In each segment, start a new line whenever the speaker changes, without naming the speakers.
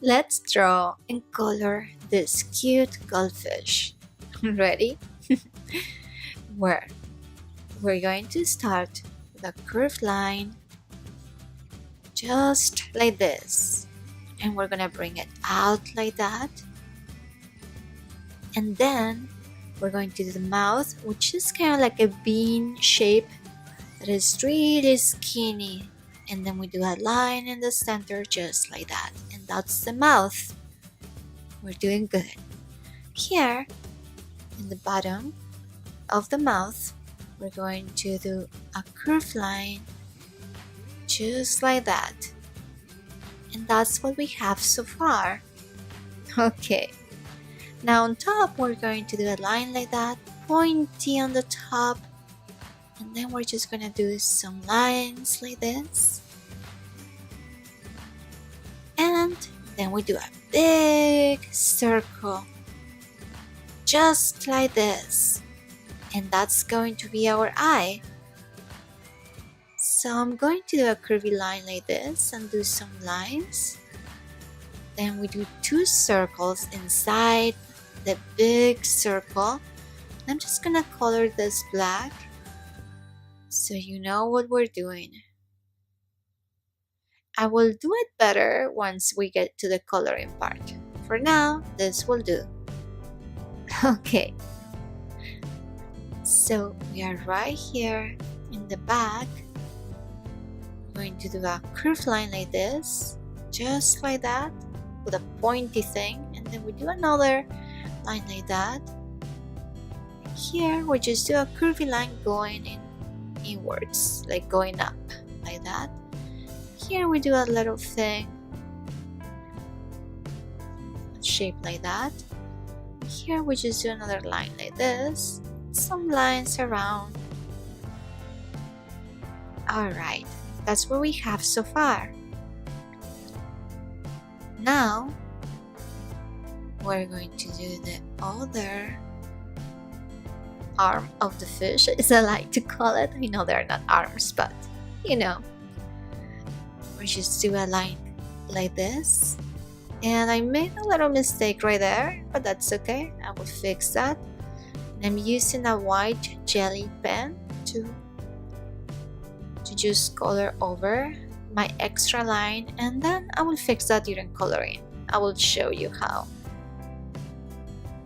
Let's draw and color this cute goldfish. Ready? Where we're going to start with a curved line just like this, and we're gonna bring it out like that, and then we're going to do the mouth, which is kind of like a bean shape that is really skinny, and then we do a line in the center just like that, and that's the mouth. We're doing good. Here in the bottom of the mouth, we're going to do a curved line just like that, and that's what we have so far. Okay, now on top we're going to do a line like that, pointy on the top, and then we're just gonna do some lines like this, and then we do a big circle just like this, and that's going to be our eye. So I'm going to do a curvy line like this and do some lines. Then we do two circles inside the big circle. I'm just gonna color this black so you know what we're doing. I will do it better once we get to the coloring part. For now, this will do. Okay, so we are right here in the back. Going to do a curved line like this, just like that, with a pointy thing, and then we do another line like that. Here we just do a curvy line going inwards, like going up like that. Here we do a little thing shaped like that. Here we just do another line like this, some lines around. Alright, that's what we have so far. Now we're going to do the other arm of the fish, as I like to call it. I know they're not arms, but you know. We just do a line like this, and I made a little mistake right there, but that's okay. I will fix that. And I'm using a white jelly pen to just color over my extra line, and then I will fix that during coloring. I will show you how.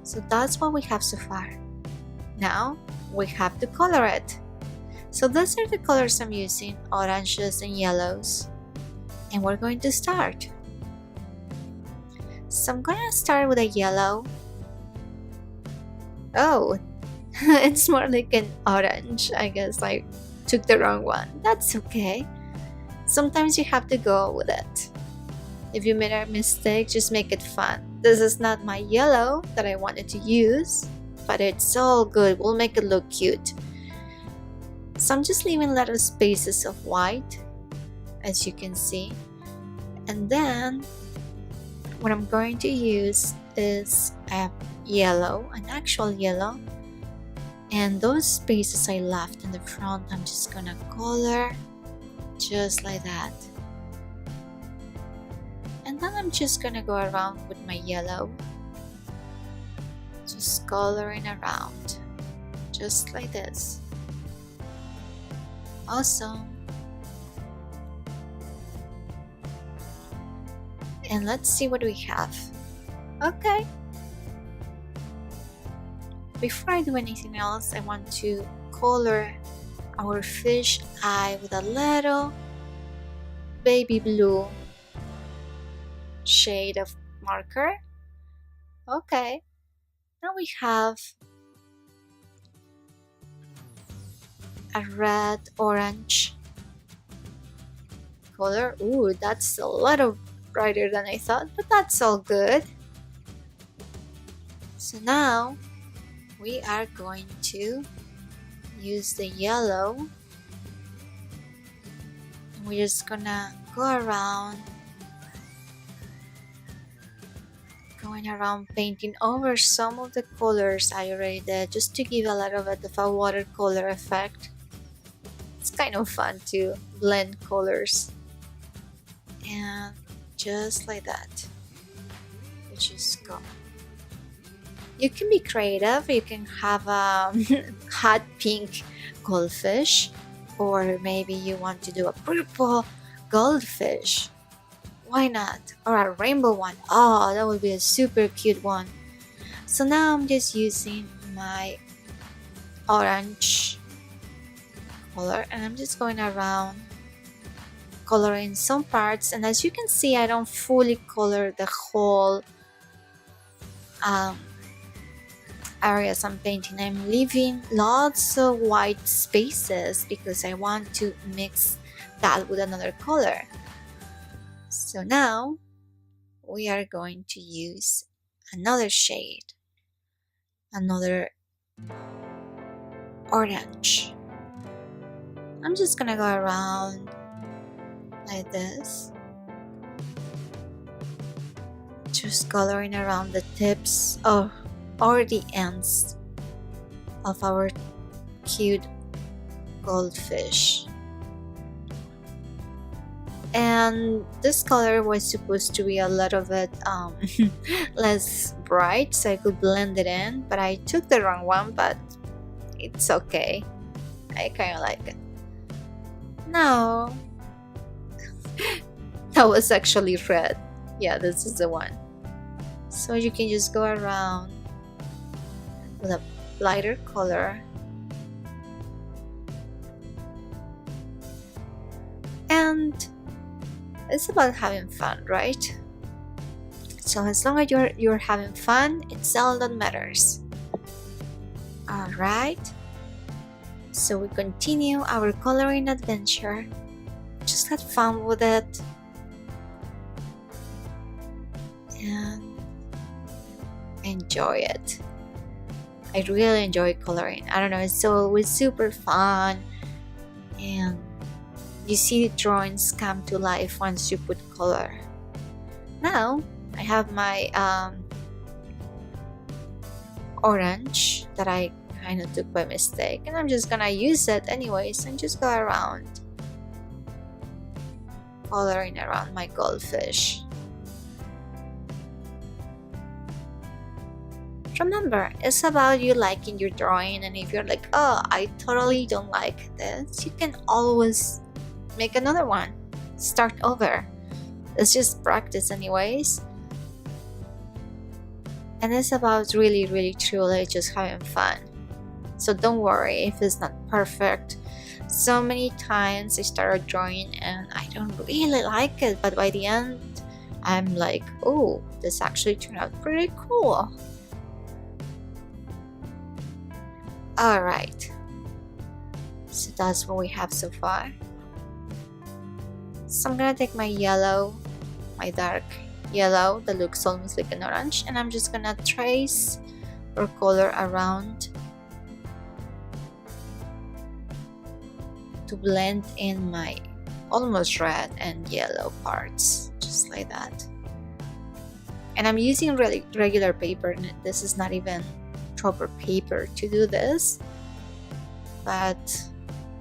So that's what we have so far. Now we have to color it. So these are the colors I'm using, oranges and yellows, and we're going to start. So I'm gonna start with a yellow. Oh, it's more like an orange. I guess I took the wrong one. That's okay. Sometimes you have to go with it. If you made a mistake, just make it fun. This is not my yellow that I wanted to use, but it's all good. We'll make it look cute. So I'm just leaving little spaces of white, as you can see. And then what I'm going to use is a yellow, an actual yellow. And those spaces I left in the front, I'm just gonna color just like that. And then I'm just gonna go around with my yellow, just coloring around, just like this. Awesome. And let's see what we have. Okay. Before I do anything else, I want to color our fish eye with a little baby blue shade of marker. Okay. Now we have a red orange color. Ooh, that's a little brighter than I thought, but that's all good. So now we are going to use the yellow, and we're just gonna go around, going around painting over some of the colors I already did, just to give a little bit of a watercolor effect. It's kind of fun to blend colors, and just like that. just go. You can be creative. You can have a hot pink goldfish, or maybe you want to do a purple goldfish. Why not? Or a rainbow one. Oh, that would be a super cute one. So now I'm just using my orange color, and I'm just going around coloring some parts. And as you can see, I don't fully color the whole areas I'm painting. I'm leaving lots of white spaces because I want to mix that with another color. So now we are going to use another shade, another orange. I'm just gonna go around like this, just coloring around the tips or the ends of our cute goldfish. And this color was supposed to be a little bit less bright, so I could blend it in, but I took the wrong one, but it's okay. I kind of like it. No, that was actually red. Yeah, this is the one. So you can just go around with a lighter color, and it's about having fun, right? So as long as you're having fun, it's all that matters. All right, so we continue our coloring adventure. Just have fun with it and enjoy it. I really enjoy coloring. I don't know, it's always super fun, and you see the drawings come to life once you put color. Now I have my orange that I kind of took by mistake, and I'm just gonna use it anyways and just go around coloring around my goldfish. Remember, it's about you liking your drawing, and if you're like, oh, I totally don't like this, you can always make another one. Start over. It's just practice anyways. And it's about really truly just having fun. So don't worry if it's not perfect. So many times I started drawing and I don't really like it, but by the end I'm like, oh, this actually turned out pretty cool. Alright, so that's what we have so far. So I'm gonna take my yellow, my dark yellow that looks almost like an orange, and I'm just gonna trace or color around to blend in my almost red and yellow parts, just like that. And I'm using really regular paper, and this is not even proper paper to do this, but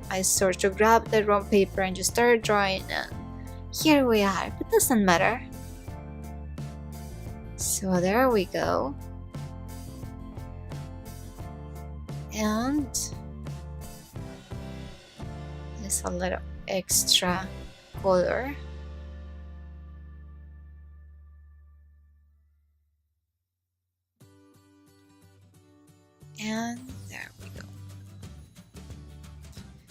I sort of grabbed the wrong paper and just started drawing, and here we are, but it doesn't matter. So there we go. And there's a little extra color. And there we go.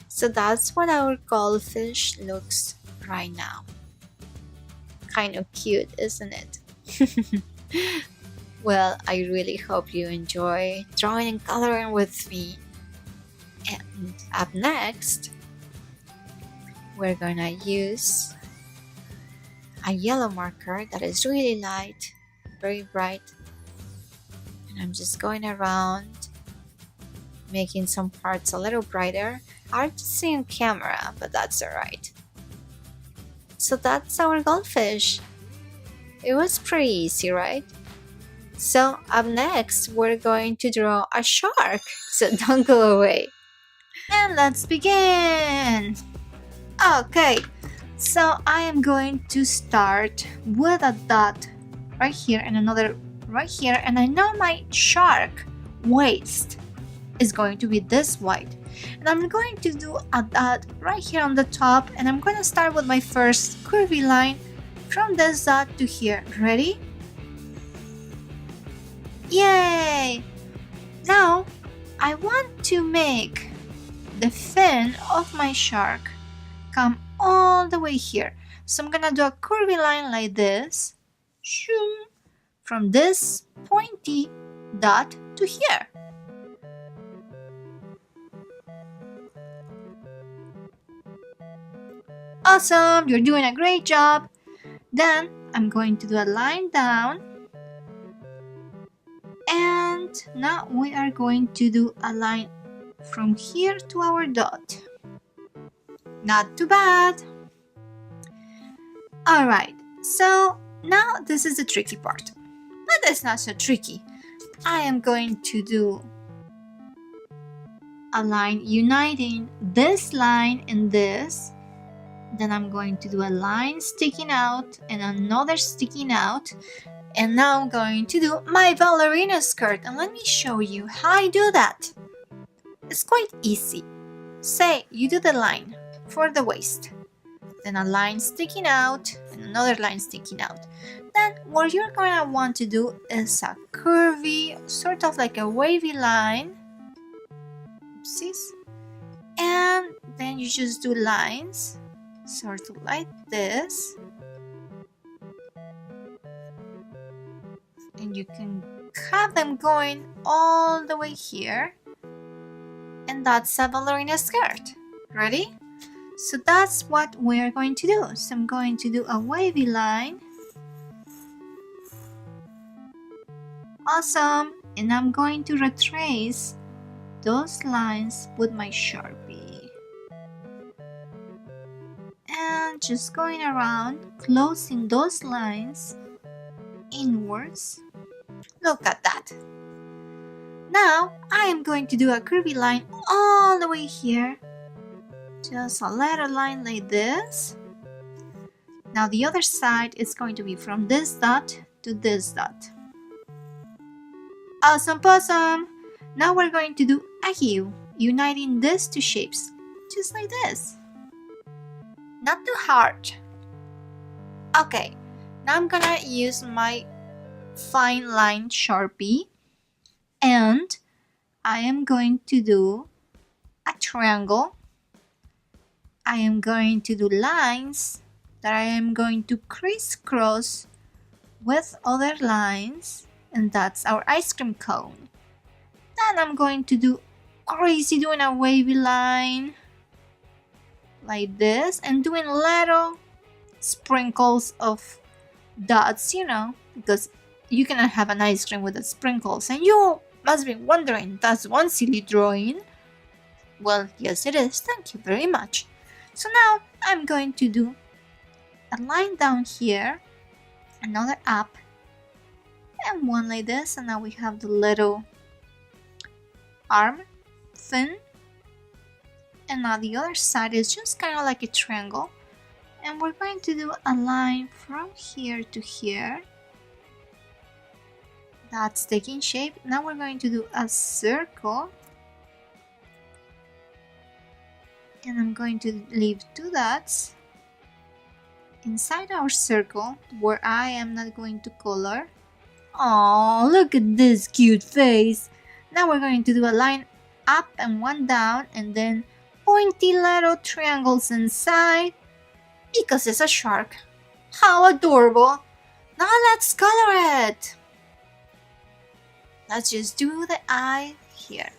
So that's what our goldfish looks right now. Kind of cute, isn't it? Well, I really hope you enjoy drawing and coloring with me. And up next, we're gonna use a yellow marker that is really light, very bright. And I'm just going around making some parts a little brighter. Hard to see on camera, but that's alright. So that's our goldfish. It was pretty easy, right? So up next, we're going to draw a shark. So don't go away. And let's begin! Okay, so I am going to start with a dot right here and another right here, and I know my shark waist is going to be this wide, and I'm going to do a dot right here on the top, and I'm going to start with my first curvy line from this dot to here. Ready? Yay! Now I want to make the fin of my shark come all the way here, so I'm gonna do a curvy line like this, from this pointy dot to here. Awesome, you're doing a great job. Then I'm going to do a line down, and now we are going to do a line from here to our dot. Not too bad. Alright, so now this is the tricky part, but it's not so tricky. I am going to do a line uniting this line and this. Then I'm going to do a line sticking out and another sticking out. And now I'm going to do my ballerina skirt. And let me show you how I do that. It's quite easy. Say you do the line for the waist, then a line sticking out and another line sticking out. Then what you're going to want to do is a curvy, sort of like a wavy line. Oopsies. And then you just do lines sort of like this, and you can have them going all the way here, and that's a ballerina skirt. Ready? So that's what we're going to do. So I'm going to do a wavy line. Awesome. And I'm going to retrace those lines with my Sharpie. And just going around, closing those lines inwards. Look at that. Now I am going to do a curvy line all the way here. Just a little line like this. Now the other side is going to be from this dot to this dot. Awesome possum! Now we're going to do a hue, uniting these two shapes, just like this. Not too hard. Okay, now I'm gonna use my fine line Sharpie, and I am going to do a triangle. I am going to do lines that I am going to crisscross with other lines, and that's our ice cream cone. Then I'm going to do crazy doing a wavy line like this and doing little sprinkles of dots, you know, because you cannot have an ice cream with the sprinkles. And you must be wondering, that's one silly drawing. Well, yes it is, thank you very much. So now I'm going to do a line down here, another up, and one like this, and now we have the little arm fin. And now the other side is just kind of like a triangle, and we're going to do a line from here to here. That's taking shape. Now we're going to do a circle, and I'm going to leave two dots inside our circle where I am not going to color. Oh, look at this cute face. Now we're going to do a line up and one down, and then pointy little triangles inside because it's a shark. How adorable. Now let's color it. Let's just do the eye here.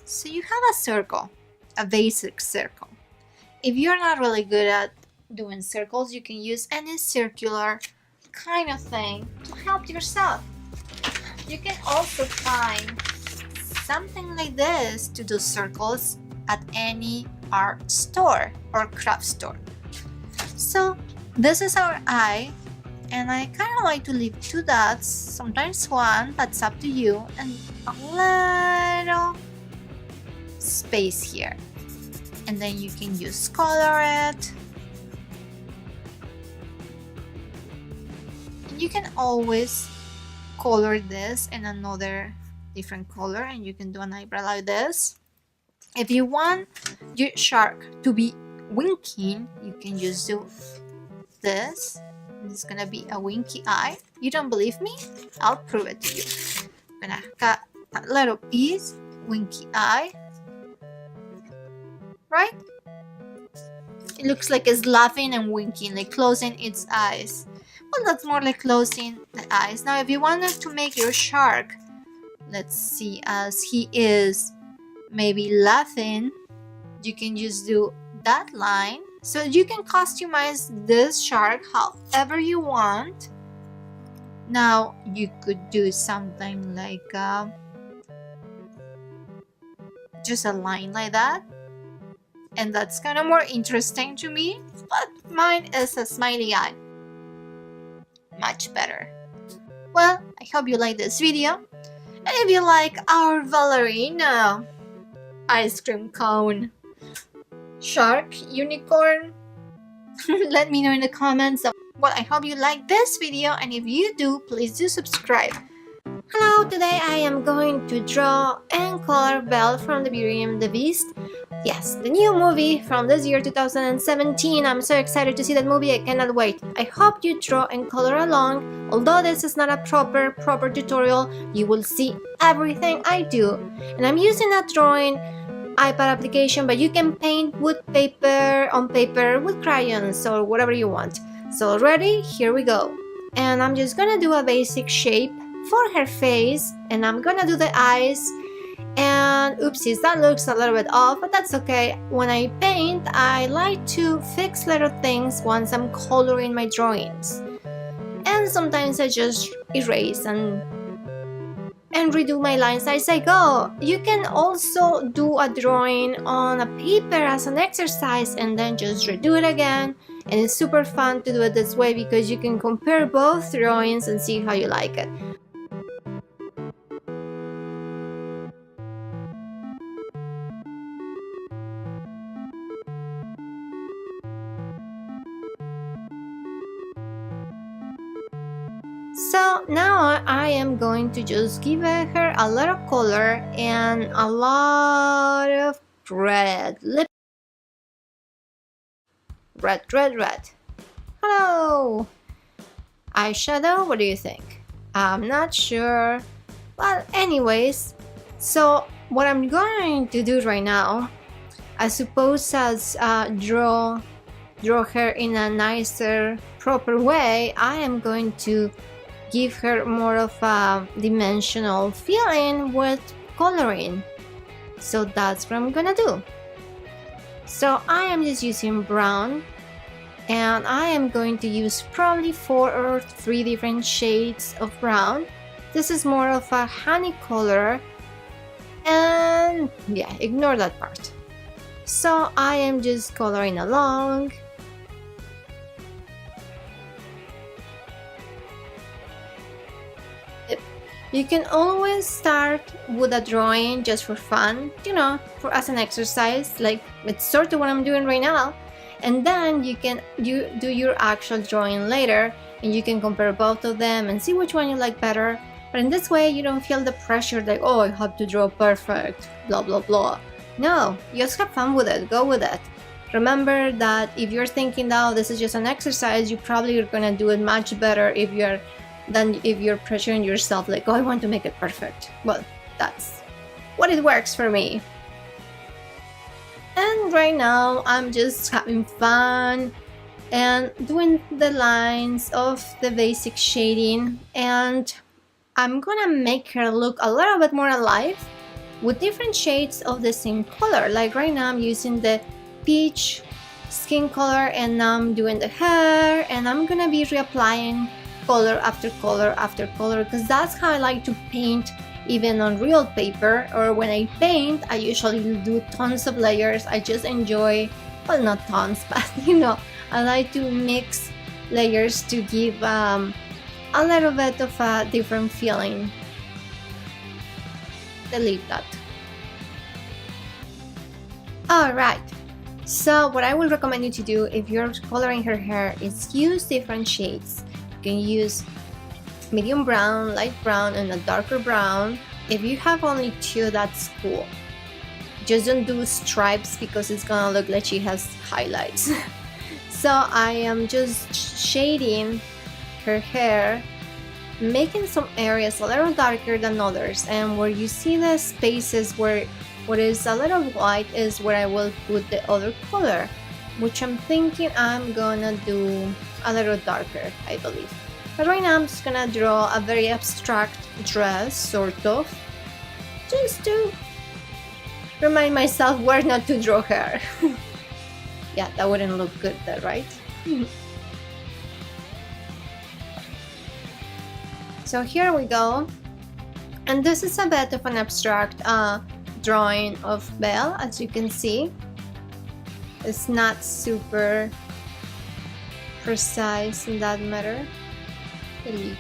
So you have a circle, a basic circle. If you're not really good at doing circles, you can use any circular kind of thing to help yourself. You can also find something like this to do circles at any art store or craft store. So this is our eye, and I kind of like to leave two dots, sometimes one, that's up to you, and a little space here. And then you can just color it. you can always color this in another different color, and you can do an eyebrow like this. If you want your shark to be winking, you can just do this. It's gonna be a winky eye. You don't believe me? I'll prove it to you. I'm gonna cut a little piece, winky eye, right? It looks like it's laughing and winking, like closing its eyes. Well, that's more like closing the eyes. Now, if you wanted to make your shark, let's see, as he is maybe laughing, you can just do that line. So you can customize this shark however you want. Now, you could do something like just a line like that. And that's kind of more interesting to me, but mine is a smiley eye. Much better. Well, I hope you like this video. And if you like our ballerina ice cream cone shark unicorn, let me know in the comments. Well, I hope you like this video, and if you do, please do subscribe. Hello, today I am going to draw and color Belle from the Beauty and the Beast. Yes, the new movie from this year 2017. I'm so excited to see that movie, I cannot wait. I hope you draw and color along. Although this is not a proper tutorial, you will see everything I do. And I'm using a drawing iPad application, but you can paint with paper, on paper, with crayons, or whatever you want. So ready? Here we go. And I'm just gonna do a basic shape for her face, and I'm gonna do the eyes. And oopsies, that looks a little bit off, but that's okay. When I paint, I like to fix little things once I'm coloring my drawings. And sometimes I just erase and redo my lines as I go. You can also do a drawing on a paper as an exercise and then just redo it again. And it's super fun to do it this way because you can compare both drawings and see how you like it. So now I am going to just give her a lot of color and a lot of red lip. Red. Hello! Eyeshadow, what do you think? I'm not sure. Well, anyways, so what I'm going to do right now, I suppose as draw her in a nicer, proper way, I am going to give her more of a dimensional feeling with coloring. So that's what I'm gonna do. So I am just using brown, and I am going to use probably 4 or 3 different shades of brown. This is more of a honey color, and yeah, ignore that part. So I am just coloring along. You can always start with a drawing just for fun, you know, as an exercise, like it's sort of what I'm doing right now. And then you do your actual drawing later, and you can compare both of them and see which one you like better. But in this way, you don't feel the pressure like, oh, I have to draw perfect, blah, blah, blah. No, just have fun with it, go with it. Remember that if you're thinking, oh, this is just an exercise, you probably are gonna do it much better than if you're pressuring yourself like, oh, I want to make it perfect. Well, that's what it works for me. And right now I'm just having fun and doing the lines of the basic shading, and I'm gonna make her look a little bit more alive with different shades of the same color. Like right now I'm using the peach skin color, and now I'm doing the hair, and I'm gonna be reapplying color after color after color, because that's how I like to paint, even on real paper. Or when I paint, I usually do tons of layers. I just enjoy, well, not tons, but you know, I like to mix layers to give a little bit of a different feeling. Delete that. Alright, so what I will recommend you to do if you're coloring her hair is use different shades. You can use
medium brown, light brown, and a darker brown. If you have only two, that's cool. Just don't do stripes because it's gonna look like she has highlights. So I am just shading her hair, making some areas a little darker than others, and where you see the spaces where what is a little white is where I will put the other color, which I'm thinking I'm gonna do a little darker, I believe. But right now I'm just gonna draw a very abstract dress, sort of, just to remind myself where not to draw her. Yeah, that wouldn't look good there, right? So here we go. And this is a bit of an abstract drawing of Belle, as you can see. It's not super precise in that matter. Delete.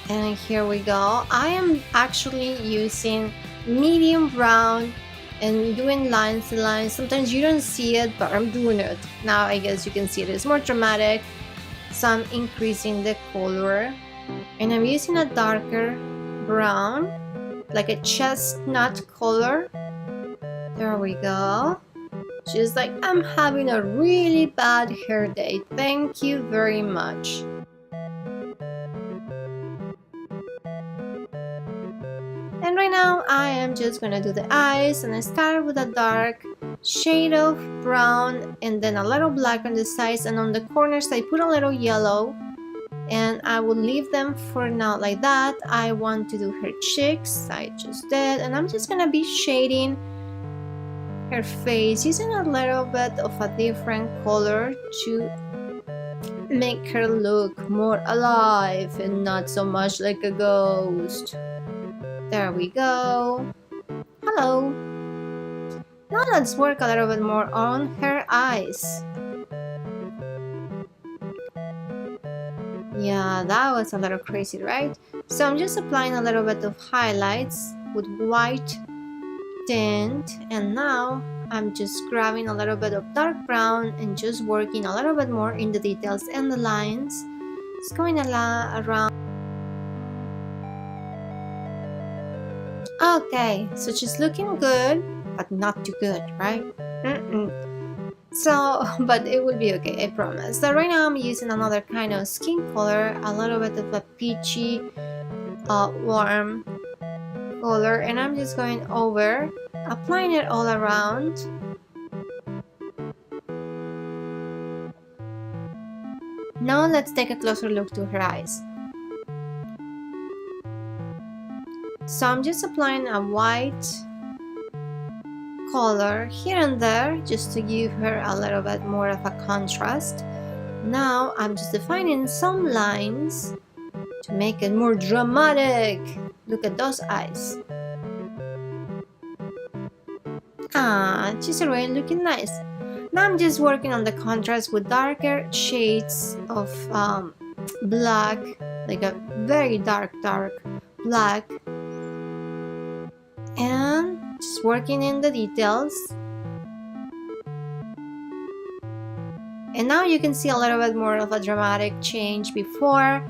And here we go. I am actually using medium brown and doing lines to lines. Sometimes you don't see it, but I'm doing it. Now I guess you can see it. It's more dramatic. So I'm increasing the color. And I'm using a darker brown, like a chestnut color. There we go. She's like, I'm having a really bad hair day. Thank you very much. And right now I am just gonna do the eyes, and I start with a dark shade of brown and then a little black on the sides, and on the corners I put a little yellow, and I will leave them for now like that. I want to do her cheeks, I just did, and I'm just gonna be shading her face using a little bit of a different color to make her look more alive and not so much like a ghost. There we go. Hello. Now let's work a little bit more on her eyes. Yeah, that was a little crazy, right? So I'm just applying a little bit of highlights with white tint, and now I'm just grabbing a little bit of dark brown and just working a little bit more in the details and the lines. It's going around. Okay, so she's looking good, but not too good, right? So, but it will be okay, I promise. So right now I'm using another kind of skin color, a little bit of a peachy, warm color, and I'm just going over, applying it all around. Now let's take a closer look to her eyes. So I'm just applying a white color here and there just to give her a little bit more of a contrast. Now I'm just defining some lines to make it more dramatic. Look at those eyes. Ah, she's already looking nice. Now I'm just working on the contrast with darker shades of black, like a very dark black, and just working in the details. And now you can see a little bit more of a dramatic change. Before,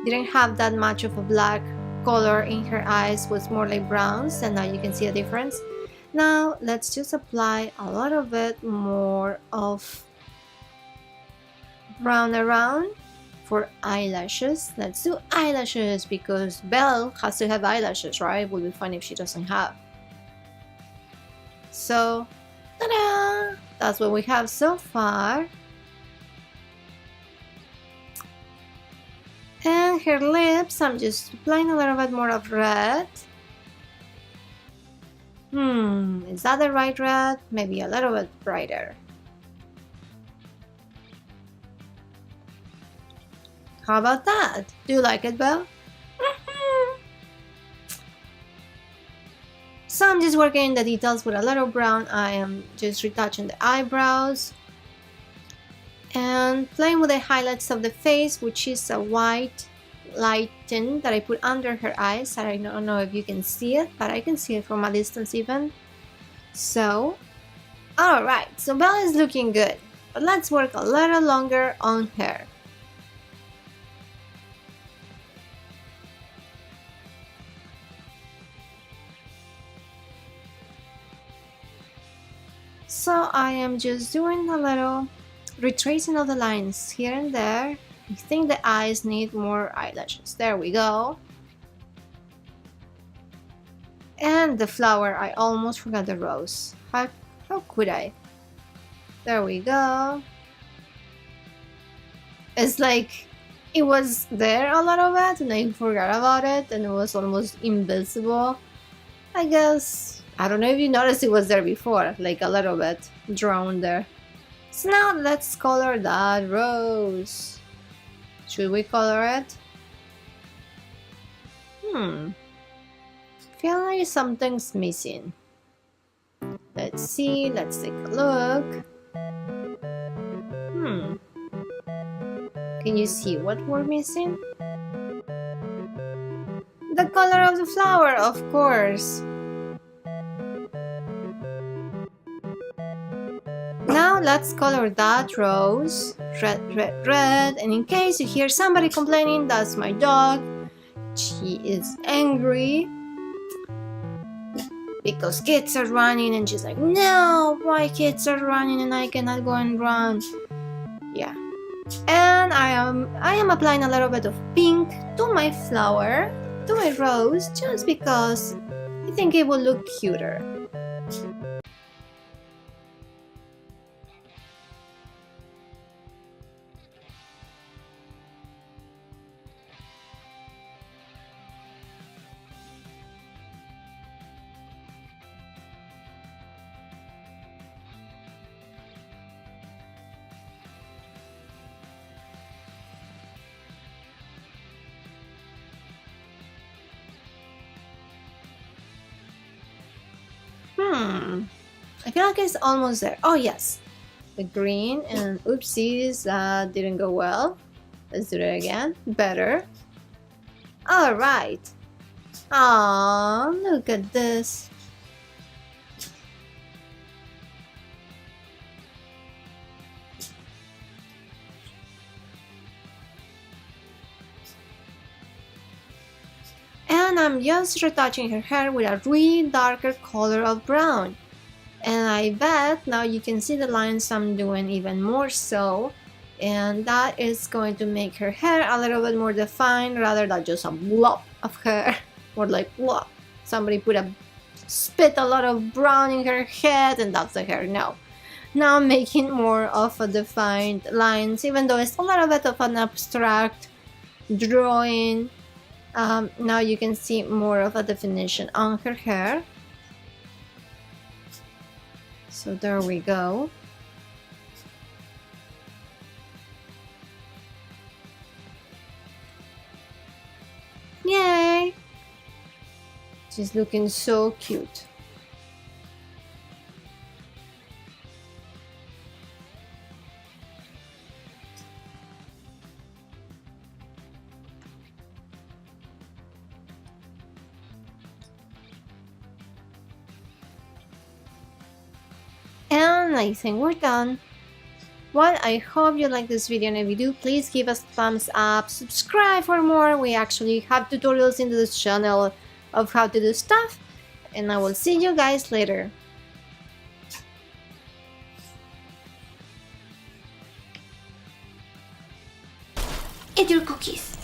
didn't have that much of a black color in her eyes, was more like browns, and now you can see a difference. Now let's just apply a little bit more of brown around for eyelashes. Let's do eyelashes because Belle has to have eyelashes, right? It would be fun if she doesn't have. So, ta-da! That's what we have so far. And her lips, I'm just applying a little bit more of red. Is that the right red? Maybe a little bit brighter. How about that? Do you like it, Belle? So I'm just working in the details with a little brown. I am just retouching the eyebrows and playing with the highlights of the face, which is a white light tint that I put under her eyes. I don't know if you can see it, but I can see it from a distance even. So, alright, so Belle is looking good. But let's work a little longer on her. So I am just doing a little retracing of the lines here and there. I think the eyes need more eyelashes. There we go. And the flower, I almost forgot the rose. How could I? There we go. It's like it was there a little bit and I forgot about it and it was almost invisible. I guess, I don't know if you noticed it was there before, like a little bit drawn there. So now let's color that rose. Should we color it? Feel like something's missing. Let's see, let's take a look. Can you see what we're missing? The color of the flower, of course. Now let's color that rose. Red, red, red. And in case you hear somebody complaining, that's my dog. She is angry because kids are running and she's like, no, why kids are running and I cannot go and run? Yeah. And I am applying a little bit of pink to my flower, to my rose, just because I think it will look cuter. I feel like it's almost there. Oh yes, the green and oopsies, that didn't go well. Let's do it again. Better. All right. Oh, look at this. And I'm just retouching her hair with a really darker color of brown. And I bet now you can see the lines I'm doing even more so. And that is going to make her hair a little bit more defined rather than just a blob of hair. More like blob. Somebody spit a lot of brown in her head and that's the hair. No. Now I'm making more of a defined lines, even though it's a little bit of an abstract drawing. Now you can see more of a definition on her hair. So there we go. Yay! She's looking so cute. And I think we're done. Well, I hope you like this video, and if you do, please give us a thumbs up, subscribe for more. We actually have tutorials in this channel of how to do stuff, and I will see you guys later.
Eat your cookies.